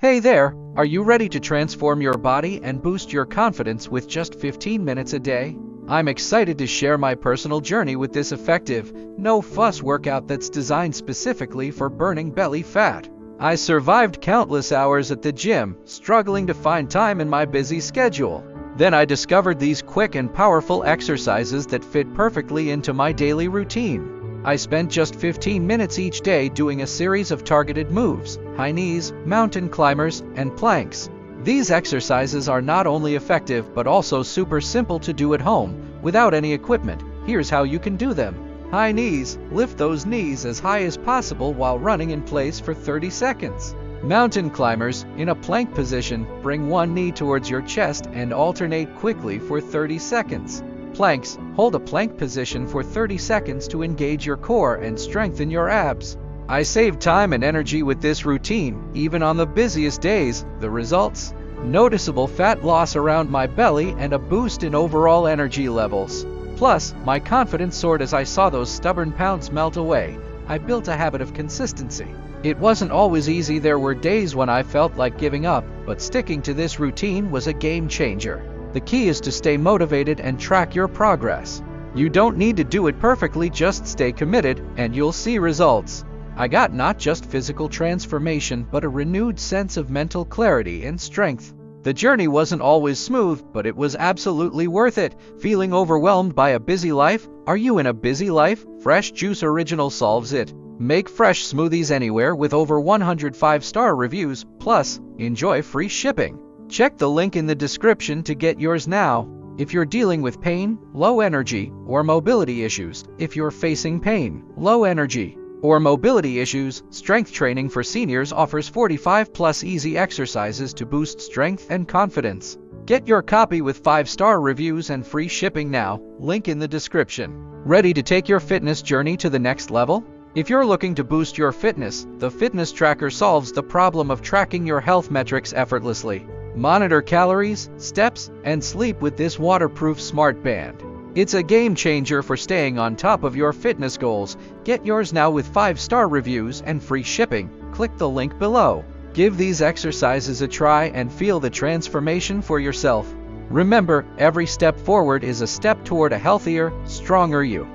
Hey there, are you ready to transform your body and boost your confidence with just 15 minutes a day? I'm excited to share my personal journey with this effective, no-fuss workout that's designed specifically for burning belly fat. I survived countless hours at the gym, struggling to find time in my busy schedule. Then I discovered these quick and powerful exercises that fit perfectly into my daily routine. I spent just 15 minutes each day doing a series of targeted moves: high knees, mountain climbers, and planks. These exercises are not only effective but also super simple to do at home, without any equipment. Here's how you can do them. High knees. Lift those knees as high as possible while running in place for 30 seconds. Mountain climbers. In a plank position, bring one knee towards your chest and alternate quickly for 30 seconds. Planks. Hold a plank position for 30 seconds to engage your core and strengthen your abs. I saved time and energy with this routine, even on the busiest days. The results? Noticeable fat loss around my belly and a boost in overall energy levels. Plus, my confidence soared as I saw those stubborn pounds melt away. I built a habit of consistency. It wasn't always easy. There were days when I felt like giving up, but sticking to this routine was a game changer. The key is to stay motivated and track your progress. You don't need to do it perfectly, just stay committed, and you'll see results. I got not just physical transformation, but a renewed sense of mental clarity and strength. The journey wasn't always smooth, but it was absolutely worth it. Feeling overwhelmed by a busy life? Are you in a busy life? Fresh Juice Original solves it. Make fresh smoothies anywhere with over 100 5-star reviews, plus enjoy free shipping. Check the link in the description to get yours now. If you're dealing with pain, low energy, or mobility issues, if you're facing pain, low energy, or mobility issues, Strength Training for Seniors offers 45+ easy exercises to boost strength and confidence. Get your copy with 5-star reviews and free shipping now, link in the description. Ready to take your fitness journey to the next level? If you're looking to boost your fitness, the Fitness Tracker solves the problem of tracking your health metrics effortlessly. Monitor calories, steps, and sleep with this waterproof smart band. It's a game changer for staying on top of your fitness goals. Get yours now with 5-star reviews and free shipping. Click the link below. Give these exercises a try and feel the transformation for yourself. Remember, every step forward is a step toward a healthier, stronger you.